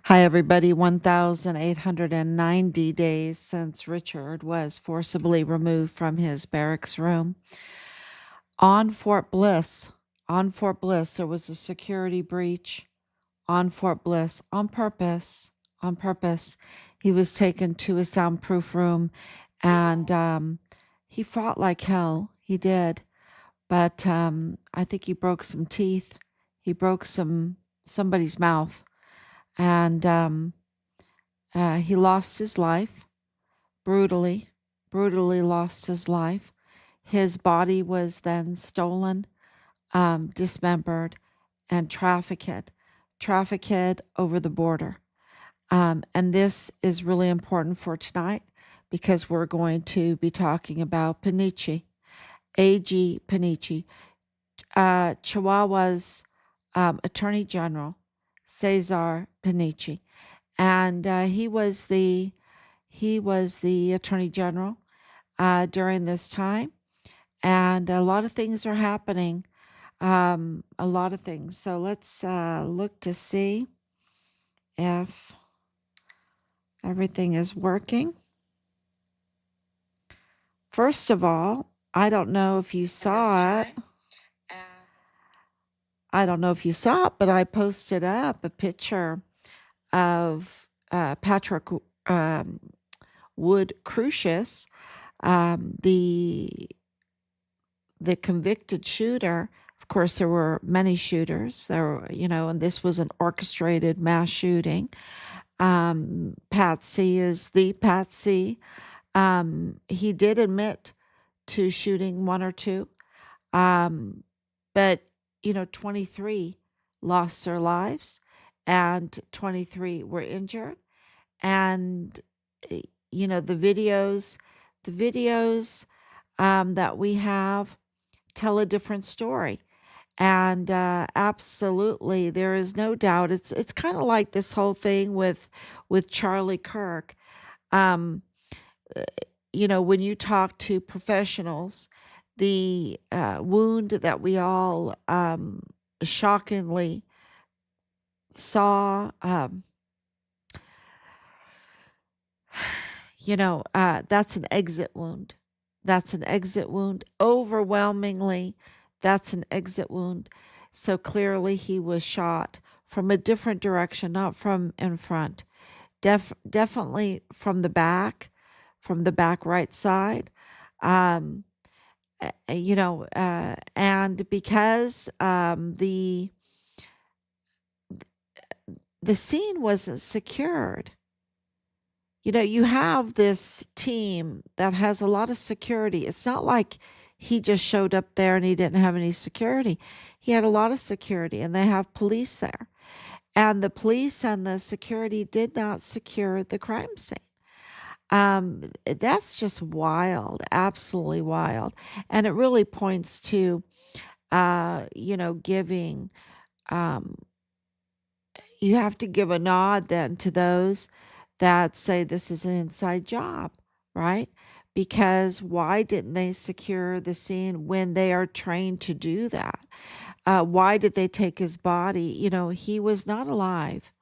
Hi, everybody. 1,890 days since Richard was forcibly removed from his barracks room. On Fort Bliss, there was a security breach on Fort Bliss on purpose. He was taken to a soundproof room and he fought like hell. He did. But I think he broke some teeth. He broke somebody's mouth. And he lost his life brutally, brutally lost his life. His body was then stolen, dismembered, and trafficked over the border. And this is really important for tonight because we're going to be talking about Panici, A.G. Panici, Chihuahua's Attorney General, Cesar Panici. And he was the attorney general during this time, and a lot of things are happening. A lot of things. So let's look to see if everything is working. First of all, I don't know if you saw it. I don't know if you saw it, but I posted up a picture of Patrick Wood Crucius, the convicted shooter. Of course, there were many shooters. There were, and this was an orchestrated mass shooting. Patsy is the Patsy. He did admit to shooting one or two, but 23 lost their lives, and 23 were injured. And the videos that we have tell a different story. And absolutely, there is no doubt. It's kind of like this whole thing with Charlie Kirk. Um, when you talk to professionals, the wound that we all shockingly saw, that's an exit wound. That's an exit wound. Overwhelmingly, that's an exit wound. So clearly, he was shot from a different direction, not from in front. Definitely from the back right side. Um, and because the scene wasn't secured. You have this team that has a lot of security. It's not like he just showed up there and he didn't have any security. He had a lot of security, and they have police there. And the police and the security did not secure the crime scene. That's just wild, absolutely wild. And it really points to, giving, um, you have to give a nod then to those that say this is an inside job, right? Because why didn't they secure the scene when they are trained to do that? Why did they take his body? He was not alive.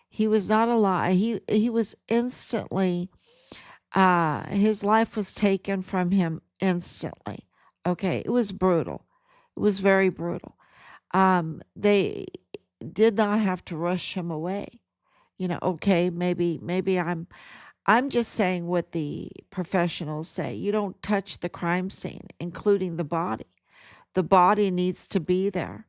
He was not alive. He was instantly. His life was taken from him instantly. Okay, it was brutal. It was very brutal. They did not have to rush him away. Okay, maybe I'm just saying what the professionals say. You don't touch the crime scene, including the body. The body needs to be there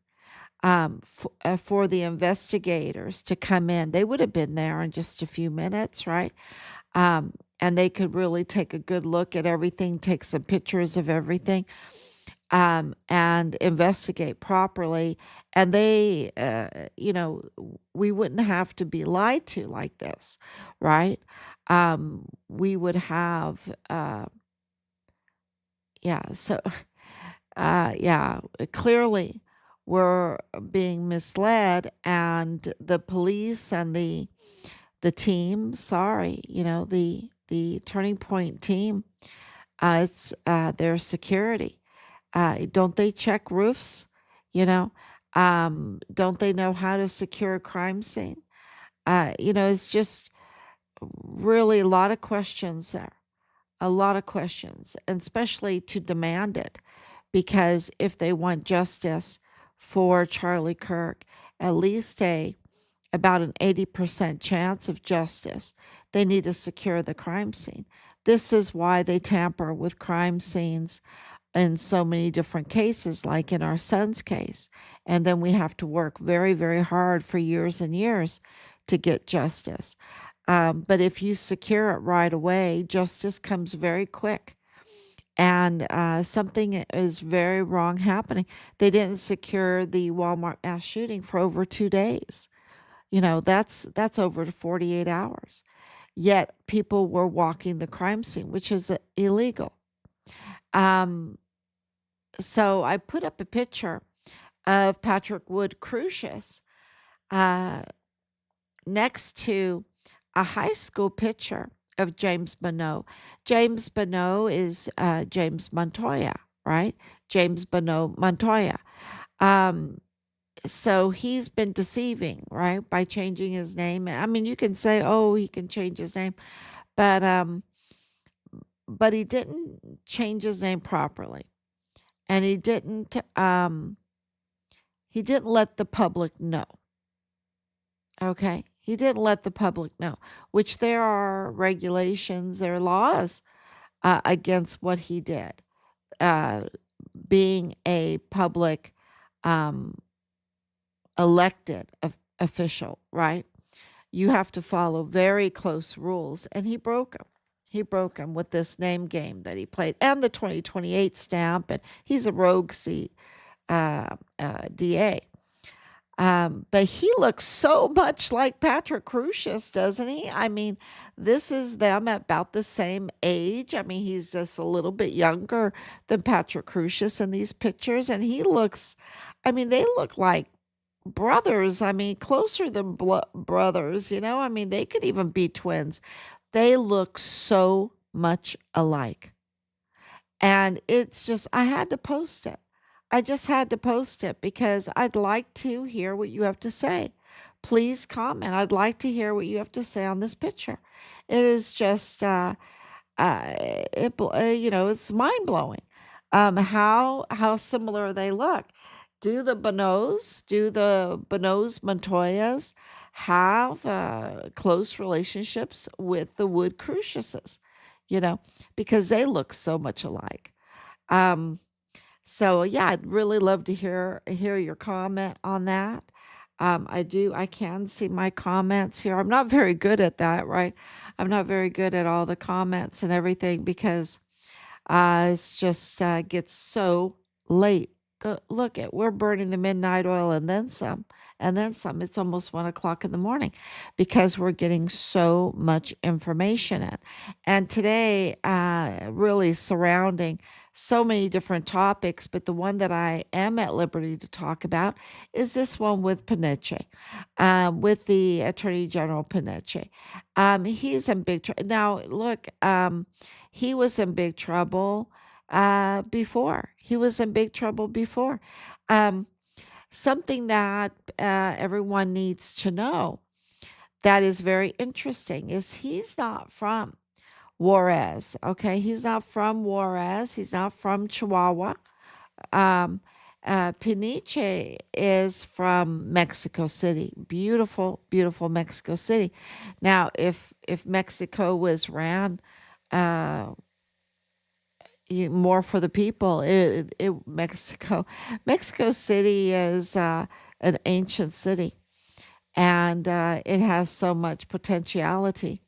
for the investigators to come in. They would have been there in just a few minutes, right? And they could really take a good look at everything, take some pictures of everything, and investigate properly. And we wouldn't have to be lied to like this, right? We would have, yeah, so, yeah, clearly we're being misled, and the police and the team, sorry, the Turning Point team, it's their security. Don't they check roofs? Don't they know how to secure a crime scene? It's just really a lot of questions there, a lot of questions, and especially to demand it, because if they want justice for Charlie Kirk, at least about an 80% chance of justice, they need to secure the crime scene. This is why they tamper with crime scenes in so many different cases, like in our son's case. And then we have to work very, very hard for years and years to get justice. But if you secure it right away, justice comes very quick. And something is very wrong happening. They didn't secure the Walmart mass shooting for over 2 days. That's over 48 hours. Yet people were walking the crime scene, which is illegal. Um, so I put up a picture of Patrick Wood Crucius uh, next to a high school picture of James Bonneau. James Bonneau is James Montoya, right? James Bonneau Montoya. Um, so he's been deceiving, right, by changing his name. I mean, you can say, oh, he can change his name, but he didn't change his name properly, and he didn't let the public know. Okay, he didn't let the public know, which there are regulations, there are laws against what he did, uh, being a public um, elected official, right? You have to follow very close rules, and he broke them. He broke them with this name game that he played, and the 2028 stamp, and he's a rogue DA. But he looks so much like Patrick Crucius, doesn't he? I mean, this is them at about the same age. I mean, he's just a little bit younger than Patrick Crucius in these pictures, and I mean, they look like brothers. I mean, closer than brothers, I mean, they could even be twins. They look so much alike. And it's just, I had to post it. I just had to post it because I'd like to hear what you have to say. Please comment. I'd like to hear what you have to say on this picture. It is just, it's mind blowing. How similar they look. Do the Bonos Montoyas have close relationships with the Wood Cruciuses? You know, because they look so much alike. Um, so yeah, I'd really love to hear your comment on that. I can see my comments here. I'm not very good at that, right? I'm not very good at all the comments and everything because it's just gets so late. We're burning the midnight oil and then some, and then some. It's almost 1 o'clock in the morning because we're getting so much information in. And today, really surrounding so many different topics, but the one that I am at liberty to talk about is this one with Peniche, with the Attorney General Peniche. He's in big trouble. Now, look, he was in big trouble before. He was in big trouble before. Um, Something that everyone needs to know that is very interesting is he's not from Juarez. Okay, he's not from Juarez. He's not from Chihuahua. Um, Peniche is from Mexico City. Beautiful, beautiful Mexico City. Now, if Mexico was ran uh, more for the people. Mexico City is an ancient city, and it has so much potentiality.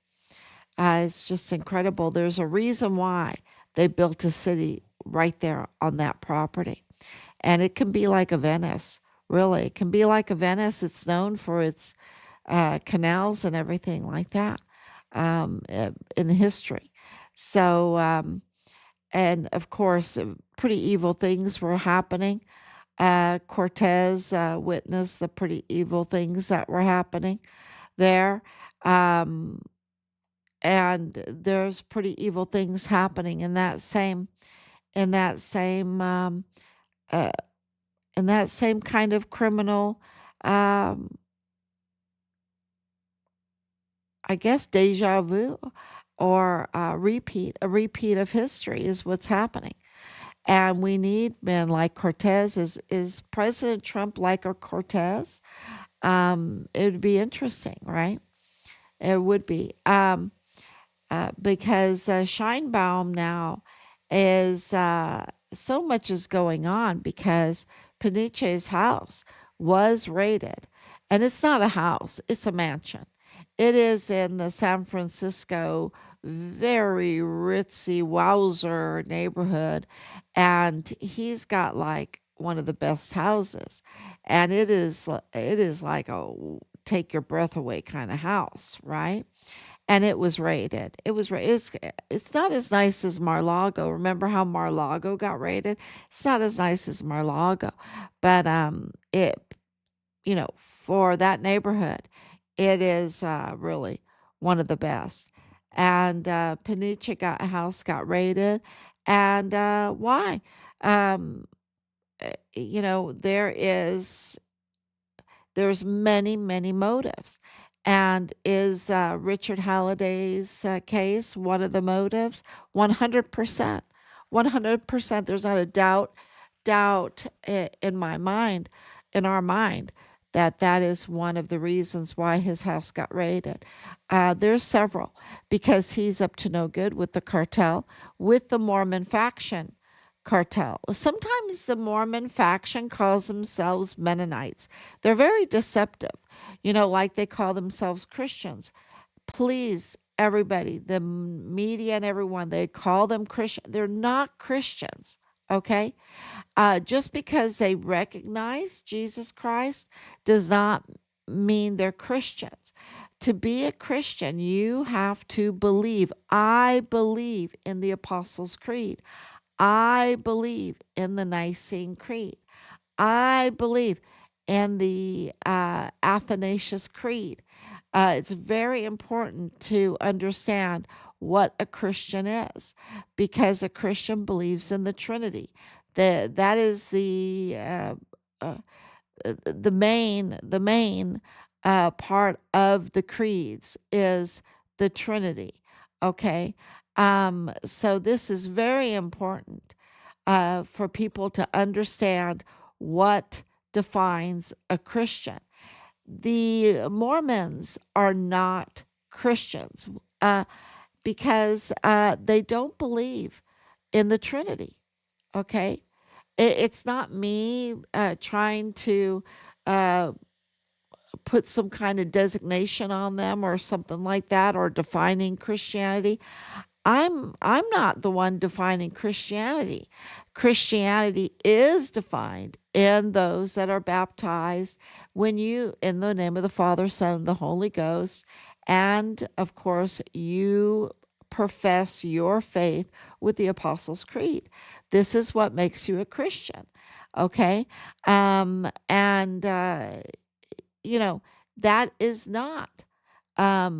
It's just incredible. There's a reason why they built a city right there on that property, and it can be like a Venice. Really, it can be like a Venice. It's known for its canals and everything like that in history. So. And of course, pretty evil things were happening. Cortez witnessed the pretty evil things that were happening there. Um, and there's pretty evil things happening in that same, uh, in that same kind of criminal um, I guess, deja vu or a repeat of history is what's happening. And we need men like Cortez. Is President Trump like a Cortez? It would be interesting, right? It would be. Because Scheinbaum now is so much is going on because Peniche's house was raided. And it's not a house, it's a mansion. It is in the San Francisco, very ritzy wowzer neighborhood. And he's got like one of the best houses. And it is like a take your breath away kind of house, right? And it was raided. It's not as nice as Mar-Lago. Remember how Mar-Lago got raided? It's not as nice as Mar-Lago, but it for that neighborhood, it is really one of the best. And Peniche house got raided, and why? Um, there is there's many, many motives. And is Richard Halliday's case one of the motives? 100%. 100%. There's not a doubt in my mind, in our mind, that that is one of the reasons why his house got raided. There's several, because he's up to no good with the cartel, with the Mormon faction cartel. Sometimes the Mormon faction calls themselves Mennonites. They're very deceptive, like they call themselves Christians. Please, everybody, the media and everyone, they call them Christian. They're not Christians, okay? Just because they recognize Jesus Christ does not mean they're Christians. To be a Christian, you have to believe. I believe in the Apostles' Creed. I believe in the Nicene Creed. I believe in the Athanasius Creed. It's very important to understand what a Christian is, because a Christian believes in the Trinity. That is uh, the main part of the creeds is the Trinity. Okay, so this is very important for people to understand what defines a Christian. The Mormons are not Christians because they don't believe in the Trinity. Okay, it's not me trying to uh, put some kind of designation on them or something like that, or defining Christianity. I'm not the one defining Christianity. Christianity is defined in those that are baptized when you in the name of the Father, Son, and the Holy Ghost, and of course you profess your faith with the Apostles' Creed. This is what makes you a Christian. Okay? And you know, that is not a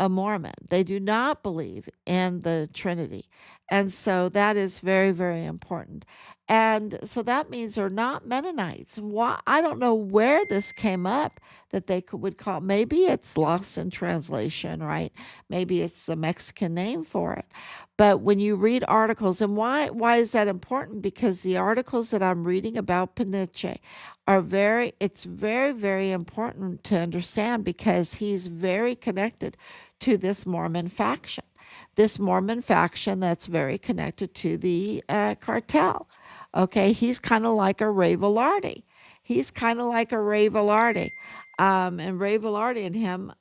Mormon. They do not believe in the Trinity. And so that is very, very important. And so that means they're not Mennonites. Why? I don't know where this came up that would call. Maybe it's lost in translation, right? Maybe it's a Mexican name for it. But when you read articles, and why is that important? Because the articles that I'm reading about Peniche it's very, very important to understand, because he's very connected to this Mormon faction. This Mormon faction that's very connected to the cartel. Okay, he's kind of like a Ray Velarde. He's kind of like a Ray Velarde. And Ray Velarde and him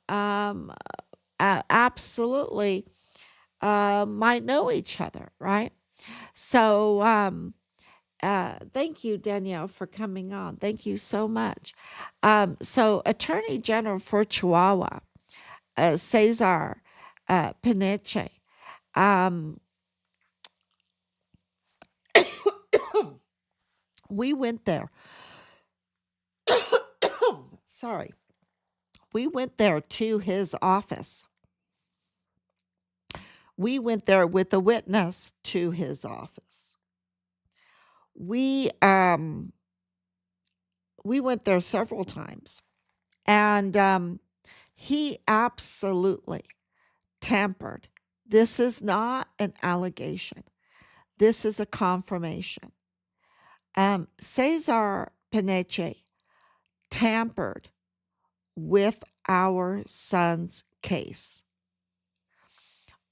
absolutely might know each other, right? So, thank you, Danielle, for coming on. Thank you so much. So, Attorney General for Chihuahua, Cesar Peniche, um, we went there. Sorry. We went there to his office. We went there with a witness to his office. We um we went there several times, and he absolutely tampered. This is not an allegation. This is a confirmation. Cesar Peniche tampered with our son's case.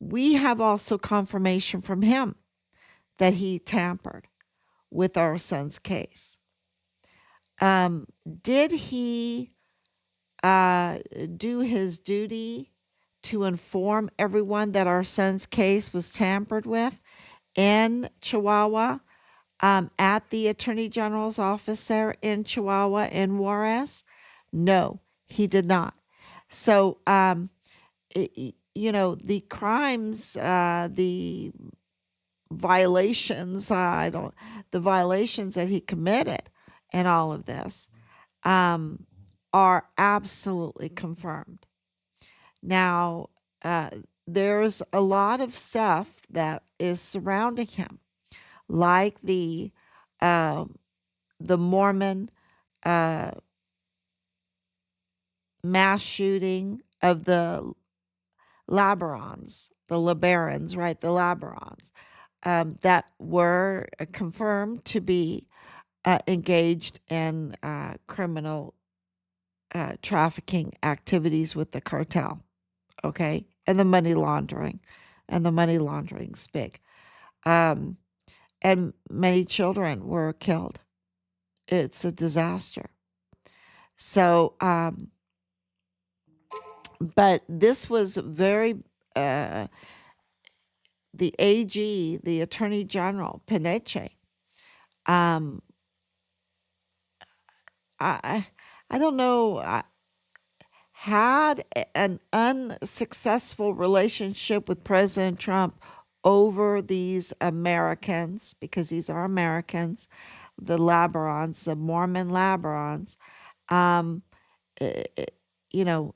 We have also confirmation from him that he tampered with our son's case. Did he do his duty to inform everyone that our son's case was tampered with in Chihuahua, at the Attorney General's office there in Chihuahua in Juarez? No, he did not. So, the crimes, the violations, the violations that he committed and all of this, are absolutely confirmed. Now, there's a lot of stuff that is surrounding him, like the Mormon uh, mass shooting of the Labarons, right? The Labarons, that were confirmed to be engaged in criminal trafficking activities with the cartel, okay? And the money laundering. And the money laundering's big. And many children were killed. It's a disaster. So, but this was very, the AG, the Attorney General, Peniche, um, I, I don't know, had an unsuccessful relationship with President Trump over these Americans, because these are Americans, the Labarons, the Mormon Labarons. Um, eh, eh, you know,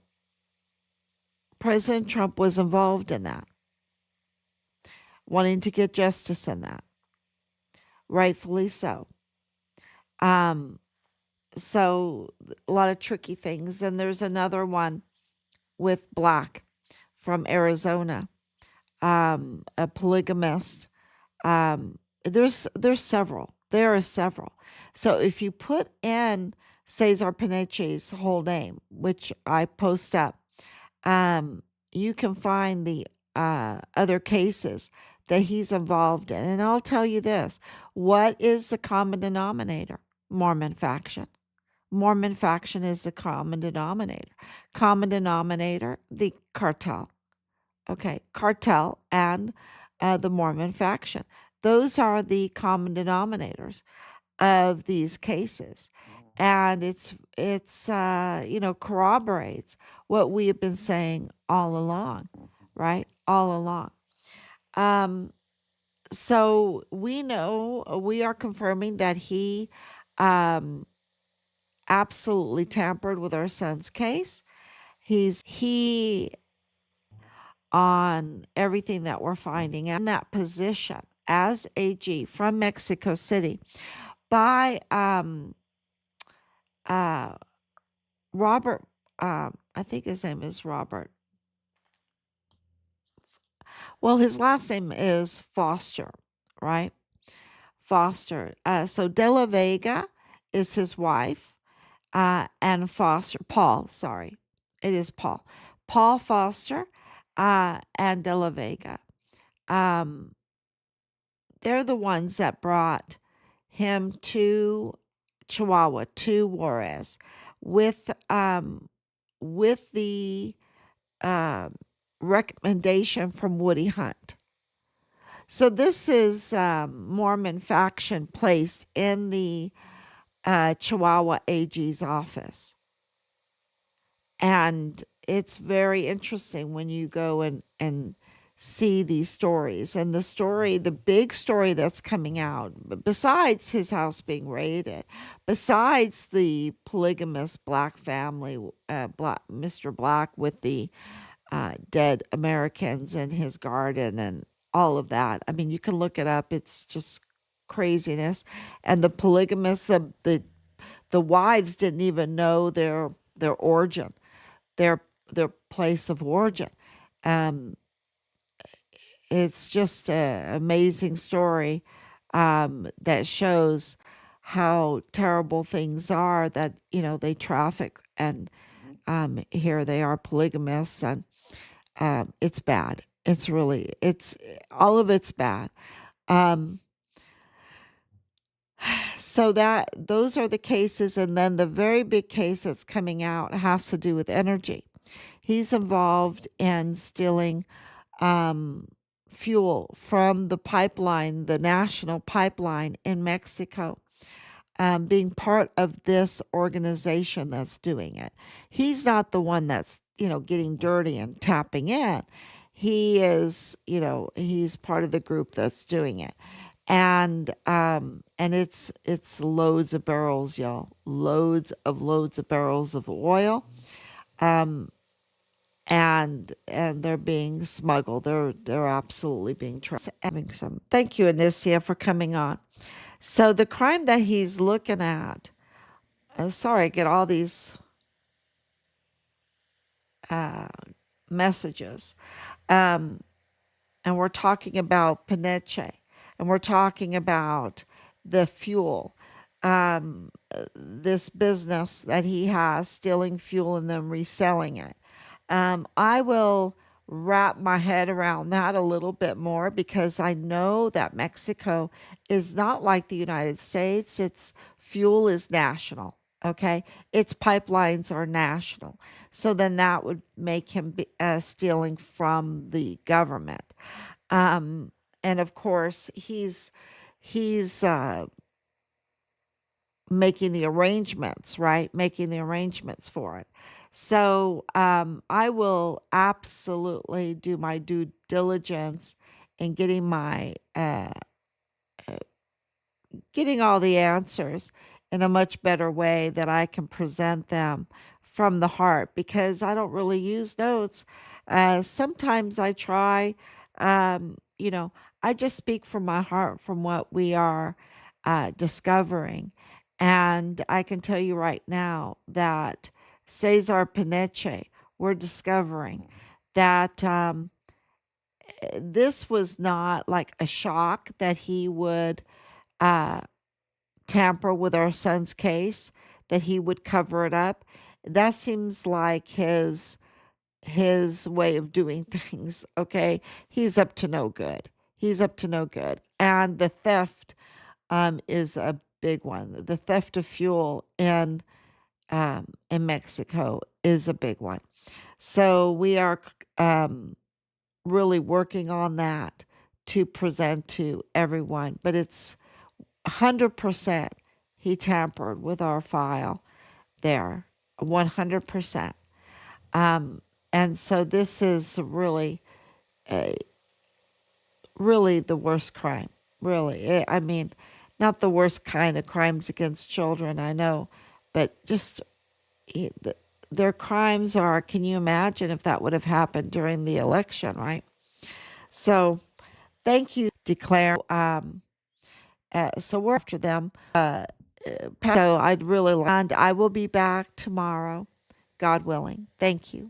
President Trump was involved in that, wanting to get justice in that, rightfully so. Um, so a lot of tricky things. And there's another one with Black from Arizona, a polygamist. There's several. There are several. So if you put in Cesar Peniche's whole name, which I post up, you can find the other cases that he's involved in. And I'll tell you this: what is the common denominator? Mormon faction. Mormon faction is the common denominator. Common denominator, the cartel. Okay, cartel and the Mormon faction. Those are the common denominators of these cases. And it's corroborates what we have been saying all along, right? All along. Um, so we know, we are confirming that he um, absolutely tampered with our son's case. He on everything that we're finding in that position as AG from Mexico City by uh, Robert. I think his name is Robert. Well, his last name is Foster, right? Foster. So De La Vega is his wife, and Foster, Paul, sorry, it is Paul. Paul Foster and De La Vega. Um, they're the ones that brought him to Chihuahua, to Juarez, with the um, recommendation from Woody Hunt. So this is Mormon faction placed in the Chihuahua AG's office. And it's very interesting when you go and see these stories. And the big story that's coming out, besides his house being raided, besides the polygamous Black family, Mr. Black with the dead Americans in his garden and all of that. I mean, you can look it up. It's just craziness. And the polygamists, the wives didn't even know their origin, their place of origin. Um, it's just an amazing story that shows how terrible things are that, they traffic and here they are polygamists and it's bad. It's all of it's bad. Um, so those are the cases. And then the very big case that's coming out has to do with energy. He's involved in stealing um, fuel from the pipeline, the national pipeline in Mexico, being part of this organization that's doing it. He's not the one that's, getting dirty and tapping in. He is, he's part of the group that's doing it. And it's loads of barrels, y'all. Loads of barrels of oil. Um, and they're being smuggled. They're absolutely being having some. Thank you, Anicia, for coming on. So the crime that he's looking at, sorry, I get all these uh, messages. Um, and we're talking about Peniche, and we're talking about the fuel, this business that he has, stealing fuel and then reselling it. I will wrap my head around that a little bit more because I know that Mexico is not like the United States. Its fuel is national. Okay. Its pipelines are national. So then that would make him stealing from the government. Um, and of course, he's making the arrangements, right? Making the arrangements for it. So I will absolutely do my due diligence in getting all the answers in a much better way that I can present them from the heart because I don't really use notes. Sometimes I try, you know, I just speak from my heart from what we are discovering. And I can tell you right now that Cesar Peniche, we're discovering that this was not like a shock that he would. Uh, Tamper with our son's case, that he would cover it up. That seems like his way of doing things, okay? He's up to no good. He's up to no good. And the theft is a big one. The theft of fuel in Mexico is a big one. So we are really working on that to present to everyone, but it's 100% he tampered with our file there. 100%. Um, and so this is uh, really the worst crime. Really. I mean, not the worst kind of crimes against children, I know, but just eh, the- their crimes are, can you imagine if that would have happened during the election, right? So thank you, declare. So we're after them. So I'd really like, and I will be back tomorrow, God willing. Thank you.